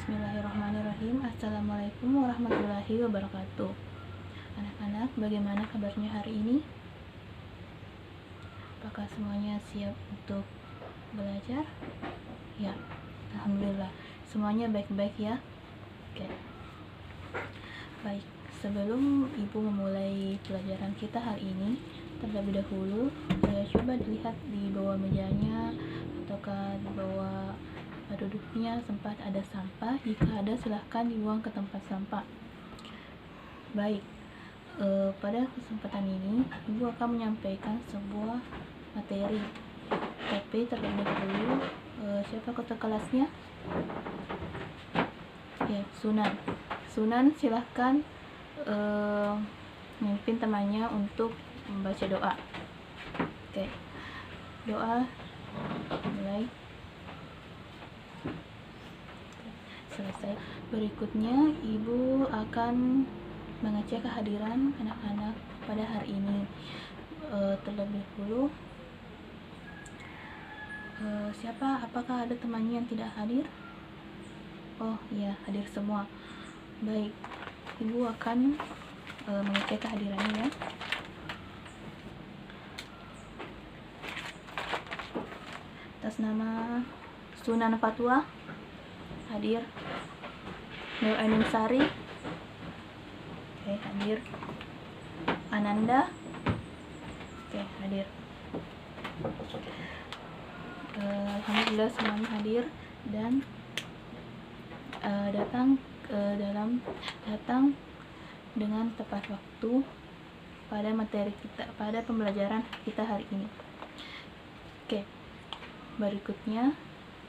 Bismillahirrahmanirrahim. Assalamualaikum warahmatullahi wabarakatuh. Anak-anak, bagaimana kabarnya hari ini? Apakah semuanya siap untuk belajar? Ya, alhamdulillah. Semuanya baik-baik ya. Oke. Baik, sebelum Ibu memulai pelajaran kita hari ini, terlebih dahulu coba dilihat di bawah mejanya ataukah di bawah duduknya sempat ada sampah. Jika ada, silahkan dibuang ke tempat sampah. Baik, pada kesempatan ini Ibu akan menyampaikan sebuah materi. Tapi terlebih dahulu, siapa ketua kelasnya? Ya, Sunan. Sunan silahkan memimpin temannya untuk membaca doa. Oke, doa mulai. Selesai. Berikutnya Ibu akan mengecek kehadiran anak-anak pada hari ini. Terlebih dahulu, apakah ada temannya yang tidak hadir? Oh iya, hadir semua. Baik, Ibu akan mengecek kehadirannya ya. Atas nama Sunan Fatwa hadir. Nur Ainun Sari, oke, hadir. Ananda, oke, hadir. Alhamdulillah semuanya hadir dan datang dengan tepat waktu pada materi kita, pada pembelajaran kita hari ini. Oke, berikutnya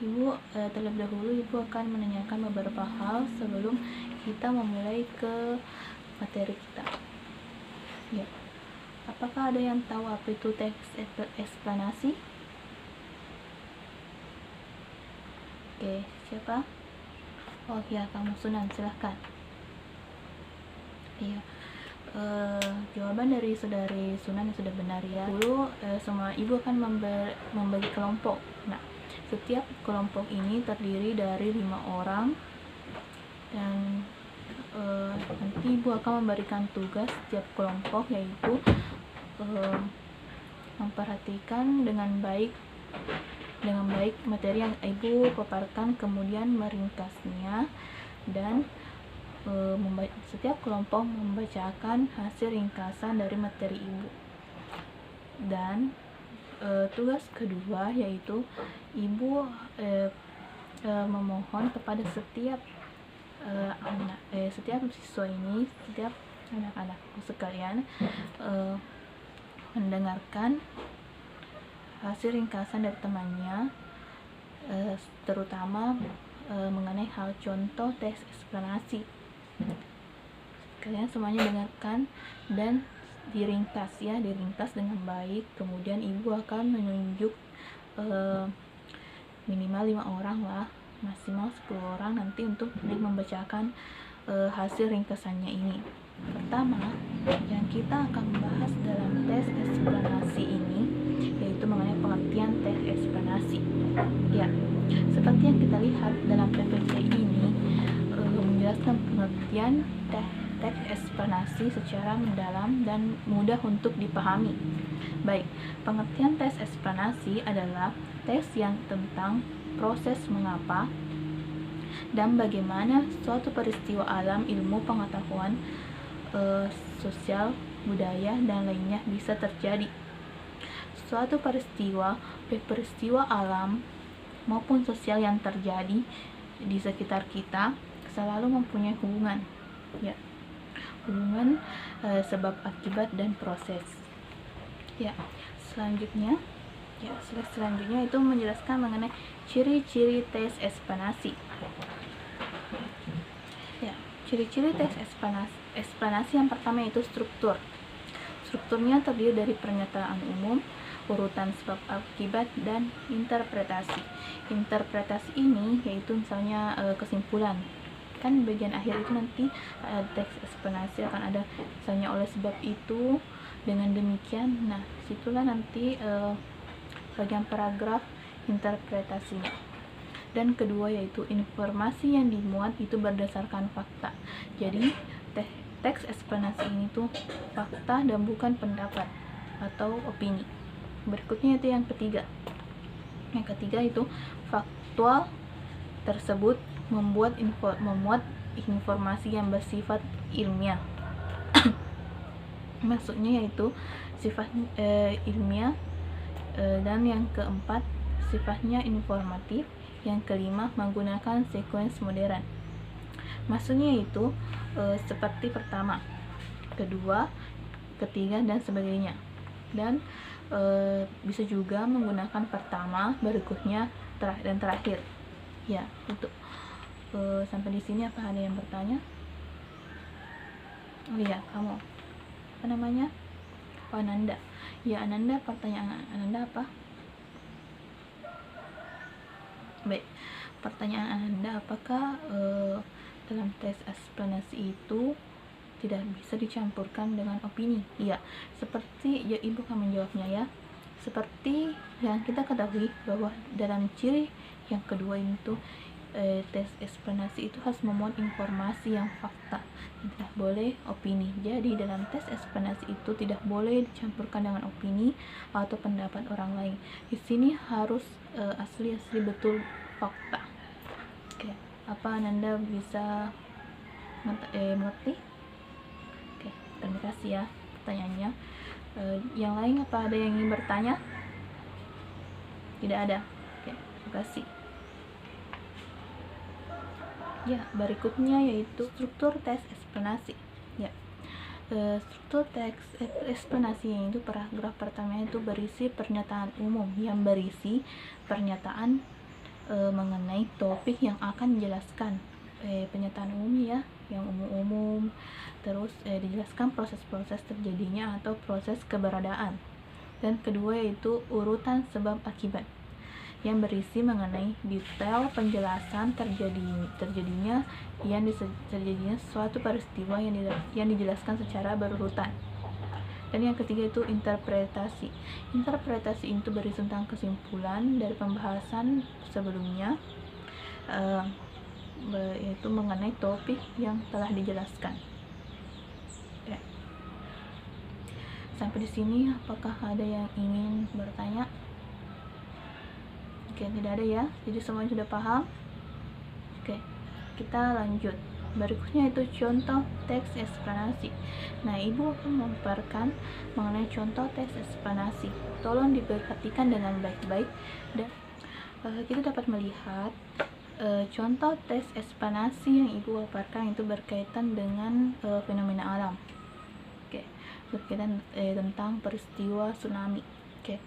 Ibu terlebih dahulu Ibu akan menanyakan beberapa hal sebelum kita memulai ke materi kita. Ya, apakah ada yang tahu apa itu teks eksplanasi? Oke, siapa? Oh ya, kamu Sunan, silahkan. Iya, jawaban dari saudari Sunan sudah benar ya. Dulu semua Ibu akan membagi kelompok. Nah, setiap kelompok ini terdiri dari 5 orang dan nanti Ibu akan memberikan tugas setiap kelompok, yaitu memperhatikan dengan baik materi yang Ibu paparkan, kemudian meringkasnya dan setiap kelompok membacakan hasil ringkasan dari materi Ibu. Dan tugas kedua yaitu Ibu memohon kepada setiap siswa ini, setiap anak-anakku sekalian, mendengarkan hasil ringkasan dari temannya, terutama mengenai hal contoh teks eksplanasi. Kalian semuanya dengarkan dan diringkas dengan baik. Kemudian Ibu akan menunjuk minimal 5 orang lah, maksimal 10 orang nanti untuk membacakan hasil ringkasannya ini. Pertama, yang kita akan bahas dalam tes eksplanasi ini yaitu mengenai pengertian teks eksplanasi. Ya, seperti yang kita lihat dalam PPT ini menjelaskan pengertian teks eksplanasi secara mendalam dan mudah untuk dipahami. Baik, pengertian teks eksplanasi adalah teks yang tentang proses mengapa dan bagaimana suatu peristiwa alam, ilmu, pengetahuan, sosial, budaya, dan lainnya bisa terjadi. Suatu peristiwa alam maupun sosial yang terjadi di sekitar kita selalu mempunyai hubungan, ya, sebab akibat dan proses. Ya, selanjutnya itu menjelaskan mengenai ciri-ciri teks eksplanasi. Ya, ciri-ciri teks eksplanasi yang pertama yaitu struktur. Strukturnya terdiri dari pernyataan umum, urutan sebab akibat, dan interpretasi. Interpretasi ini yaitu misalnya kesimpulan. Kan bagian akhir itu nanti teks eksplanasi akan ada misalnya oleh sebab itu, dengan demikian. Nah, situlah nanti bagian paragraf interpretasinya. dan kedua yaitu informasi yang dimuat itu berdasarkan fakta. Jadi teks eksplanasi ini tuh fakta dan bukan pendapat atau opini. Berikutnya itu yang ketiga. Yang ketiga itu faktual tersebut memuat informasi yang bersifat ilmiah. Maksudnya yaitu sifat ilmiah, dan yang keempat sifatnya informatif, yang kelima menggunakan sekuens modern. Maksudnya itu seperti pertama, kedua, ketiga, dan sebagainya. Dan bisa juga menggunakan pertama, berikutnya, dan terakhir. Ya, untuk sampai di sini apa ada yang bertanya? Oh iya, kamu apa namanya? Oh, Ananda. Ya, Ananda, pertanyaan Ananda apa? Baik, pertanyaan Ananda, apakah dalam tes eksplanasi itu tidak bisa dicampurkan dengan opini? Iya, seperti ya, Ibu akan menjawabnya ya. Seperti yang kita ketahui bahwa dalam ciri yang kedua itu tes eksplanasi itu harus memuat informasi yang fakta, tidak boleh opini. Jadi dalam tes eksplanasi itu tidak boleh dicampurkan dengan opini atau pendapat orang lain. Di sini harus asli betul fakta. Oke, apa Ananda bisa mengerti? Oke, terima kasih ya pertanyaannya. Yang lain apa ada yang ingin bertanya? Tidak ada. Oke, terima kasih. Ya, berikutnya yaitu struktur tes eksplanasi. Ya, struktur teks eksplanasi yaitu paragraf pertama itu berisi pernyataan umum yang berisi pernyataan mengenai topik yang akan dijelaskan. Pernyataan umum ya, yang umum-umum. Terus dijelaskan proses-proses terjadinya atau proses keberadaan. Dan kedua yaitu urutan sebab akibat, yang berisi mengenai detail penjelasan terjadinya suatu peristiwa yang dijelaskan secara berurutan. Dan yang ketiga itu interpretasi. Interpretasi itu berisi tentang kesimpulan dari pembahasan sebelumnya, yaitu mengenai topik yang telah dijelaskan. Ya. Sampai di sini apakah ada yang ingin bertanya? Oke, tidak ada ya. Jadi semuanya sudah paham. Oke, kita lanjut. Berikutnya itu contoh teks eksplanasi. Nah, Ibu akan memaparkan mengenai contoh teks eksplanasi. Tolong diperhatikan dengan baik-baik dan kita dapat melihat contoh teks eksplanasi yang Ibu paparkan itu berkaitan dengan fenomena alam. Oke, berkaitan tentang peristiwa tsunami. Oke.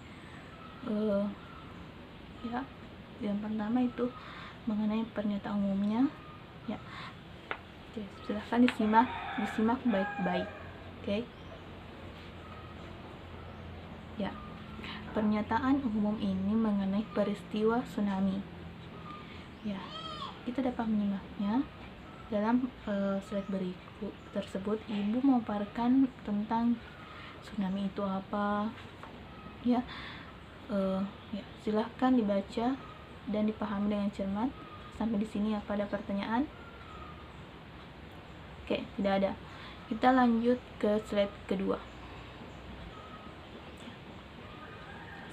Ya, yang pertama itu mengenai pernyataan umumnya. Ya, oke, silahkan disimak baik-baik. Oke. Ya, pernyataan umum ini mengenai peristiwa tsunami. Ya, kita dapat menyimaknya dalam slide berikut tersebut. Ibu memaparkan tentang tsunami itu apa. Ya. Ya, silahkan dibaca dan dipahami dengan cermat. Sampai di sini apa ada pertanyaan? Oke, tidak ada. Kita lanjut ke slide kedua.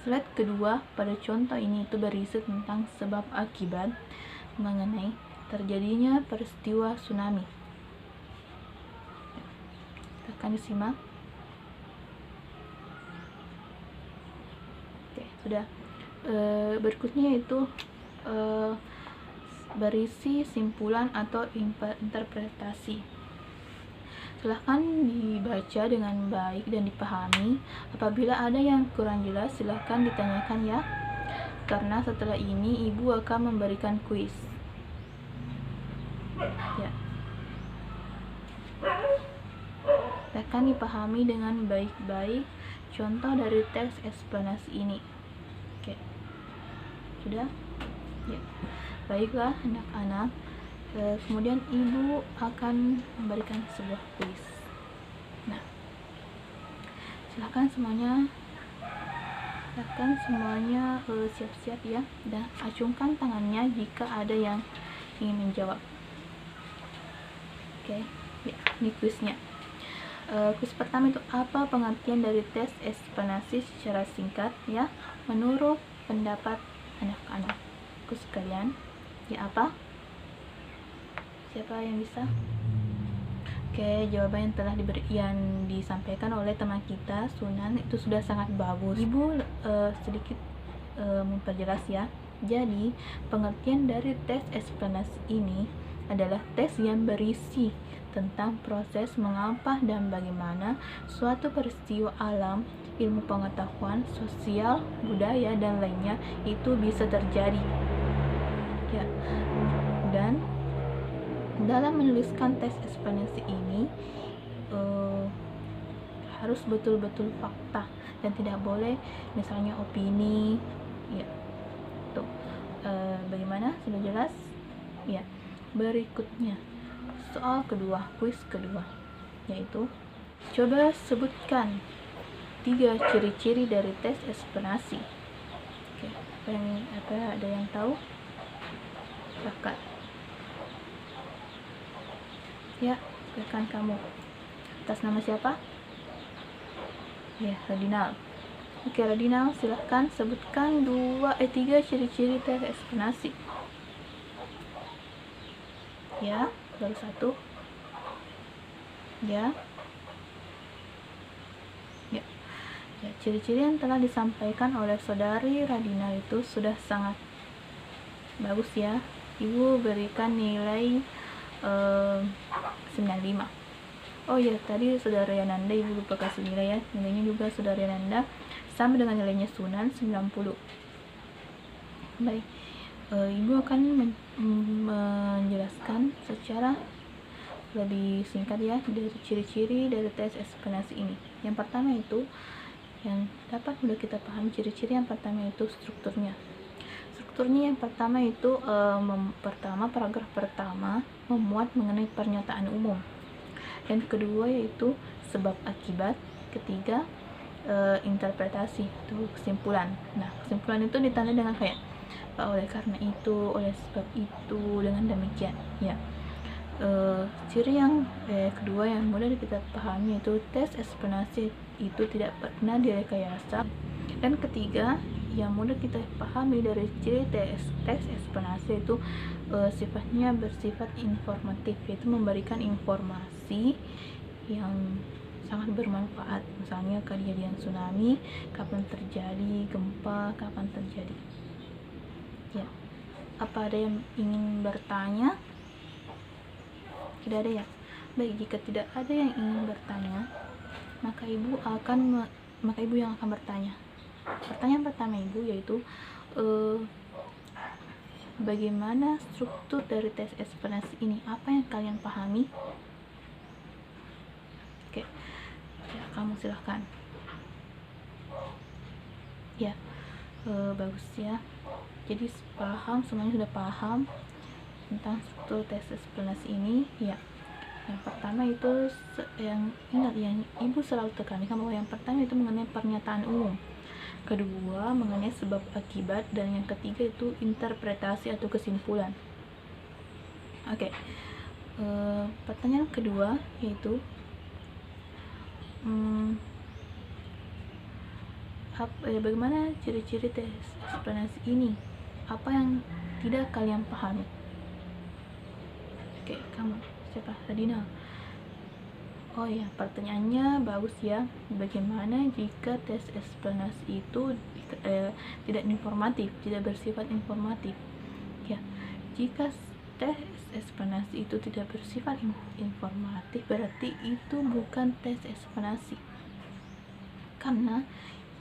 Slide kedua pada contoh ini itu berisi tentang sebab akibat mengenai terjadinya peristiwa tsunami. Silahkan disimak. Sudah. Berikutnya itu berisi simpulan atau interpretasi. Silahkan dibaca dengan baik dan dipahami. Apabila ada yang kurang jelas, silahkan ditanyakan ya, karena setelah ini Ibu akan memberikan kuis. Ya, silahkan dipahami dengan baik-baik contoh dari teks eksplanasi ini. Oke, sudah? Ya, baiklah anak-anak. Kemudian Ibu akan memberikan sebuah kuis. Nah, silakan semuanya Silakan semuanya siap-siap ya, dan acungkan tangannya jika ada yang ingin menjawab. Oke, ya, ini kuisnya. Kuis pertama itu, apa pengertian dari tes ekspansi secara singkat ya, menurut pendapat anak-anakku sekalian? Ya, apa? Siapa yang bisa? Oke, jawaban yang telah yang disampaikan oleh teman kita Sunan itu sudah sangat bagus. Ibu sedikit memperjelas ya. Jadi, pengertian dari tes eksplanasi ini adalah tes yang berisi tentang proses mengapa dan bagaimana suatu peristiwa alam, ilmu pengetahuan, sosial, budaya, dan lainnya itu bisa terjadi. Ya. Dan dalam menuliskan tes eksplanasi ini harus betul-betul fakta dan tidak boleh misalnya opini ya. Tuh, bagaimana? Sudah jelas? Ya. Berikutnya soal kedua, kuis kedua, yaitu coba sebutkan 3 ciri-ciri dari tes eksplanasi. Oke, ada yang tahu? Silakan. Ya, silakan kamu. Atas nama siapa? Ya, Radinal. Oke, Radinal, silahkan sebutkan 3 ciri-ciri tes eksplanasi. Ya, baru 1. Ya. Ya. Ya, ciri-ciri yang telah disampaikan oleh saudari Radinal itu sudah sangat bagus ya. Ibu berikan nilai 95. Oh ya, tadi saudara Yananda ibu lupa kasih nilai ya. Nilainya juga saudara Yananda sama dengan nilainya Sunan 90. Baik, ibu akan menjelaskan secara lebih singkat ya dari ciri-ciri dari tes eksplanasi ini. Yang pertama itu yang dapat mudah kita pahami, ciri-ciri yang pertama itu strukturnya. Strukturnya yang pertama itu paragraf pertama memuat mengenai pernyataan umum. Yang kedua yaitu sebab akibat. Ketiga interpretasi atau kesimpulan. Nah, kesimpulan itu ditandai dengan kayak oleh karena itu, oleh sebab itu, dengan demikian ya. Ciri yang kedua yang mudah kita pahami itu tes eksplanasi itu tidak pernah direkayasa. Dan ketiga yang mudah kita pahami dari ciri tes eksplanasi itu sifatnya bersifat informatif, yaitu memberikan informasi yang sangat bermanfaat, misalnya kejadian tsunami, kapan terjadi, gempa, kapan terjadi ya. Apa ada yang ingin bertanya? Tidak ada ya? Baik, jika tidak ada yang ingin bertanya, maka ibu yang akan bertanya. Pertanyaan pertama ibu yaitu bagaimana struktur dari tes eksplanasi ini? Apa yang kalian pahami? Oke, ya, kamu silahkan. Ya, bagus ya. Jadi semuanya sudah paham tentang struktur tes eksplanasi ini ya. Yang pertama itu yang ingat yang ibu selalu tekankan bahwa yang pertama itu mengenai pernyataan umum, kedua mengenai sebab akibat, dan yang ketiga itu interpretasi atau kesimpulan. Oke. Pertanyaan kedua yaitu bagaimana ciri-ciri tes eksplanasi ini? Apa yang tidak kalian pahami? Oke, kamu siapa? Radina. Oh ya, pertanyaannya bagus ya. Bagaimana jika tes eksplanasi itu tidak informatif, tidak bersifat informatif? Ya, jika tes eksplanasi itu tidak bersifat informatif, berarti itu bukan tes eksplanasi. Karena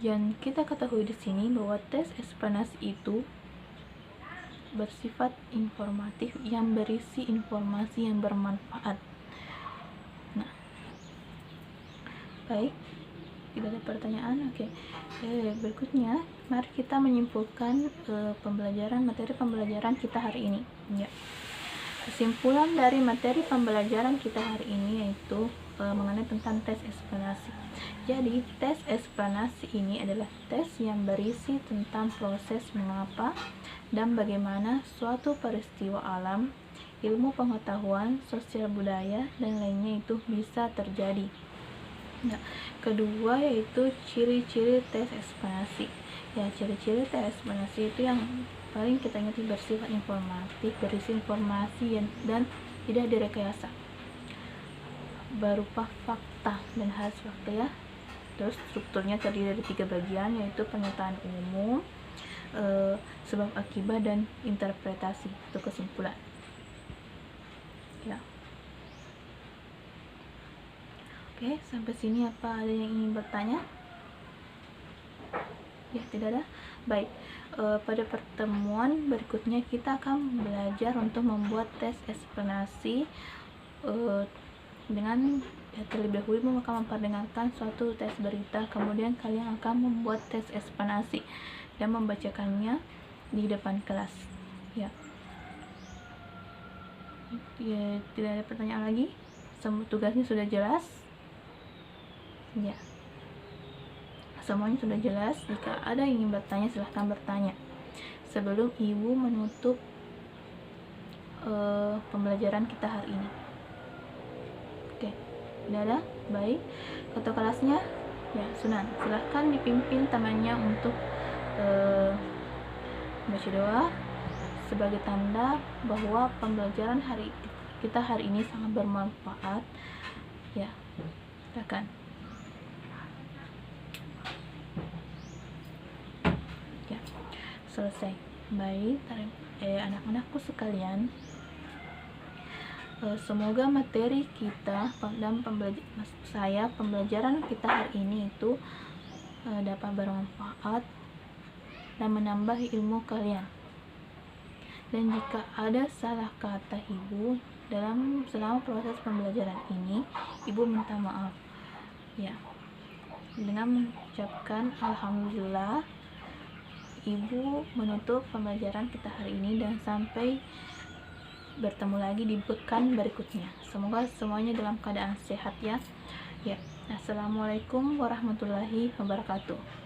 yang kita ketahui di sini bahwa tes eksplanasi itu bersifat informatif yang berisi informasi yang bermanfaat. Nah, baik, tidak ada pertanyaan. Oke. Berikutnya mari kita menyimpulkan materi pembelajaran kita hari ini ya. Kesimpulan dari materi pembelajaran kita hari ini yaitu mengenai tentang tes eksplanasi. Jadi, tes eksplanasi ini adalah tes yang berisi tentang proses mengapa dan bagaimana suatu peristiwa alam, ilmu pengetahuan, sosial budaya, dan lainnya itu bisa terjadi. Nah, kedua yaitu ciri-ciri tes eksplanasi. Ya, ciri-ciri tes eksplanasi itu yang paling kita ingat bersifat informatif, berisi informasi dan tidak direkayasa, berupa fakta dan hasil fakta ya. Terus strukturnya terdiri dari 3 bagian, yaitu pernyataan umum, sebab akibat, dan interpretasi atau kesimpulan. Ya. Oke, sampai sini apa ada yang ingin bertanya? Ya, tidak ada. Baik, pada pertemuan berikutnya kita akan belajar untuk membuat tes eksplanasi dengan terlebih dahulu akan memperdengarkan suatu tes berita, kemudian kalian akan membuat tes eksplanasi dan membacakannya di depan kelas. Ya, tidak ada pertanyaan lagi. Tugasnya sudah jelas. Ya, semuanya sudah jelas. Jika ada yang ingin bertanya, silahkan bertanya sebelum ibu menutup pembelajaran kita hari ini. Oke, tidak ada? Baik, ketua kelasnya ya Sunan, silahkan dipimpin temannya untuk baca doa sebagai tanda bahwa pembelajaran kita hari ini sangat bermanfaat. Ya, silakan. Ya, selesai. Baik, anak-anakku sekalian, semoga materi kita dan pembelajaran kita hari ini itu dapat bermanfaat dan menambah ilmu kalian. Dan jika ada salah kata ibu selama proses pembelajaran ini, ibu minta maaf. Ya, dengan mengucapkan alhamdulillah, ibu menutup pembelajaran kita hari ini dan sampai bertemu lagi di pekan berikutnya. Semoga semuanya dalam keadaan sehat ya. Ya, assalamualaikum warahmatullahi wabarakatuh.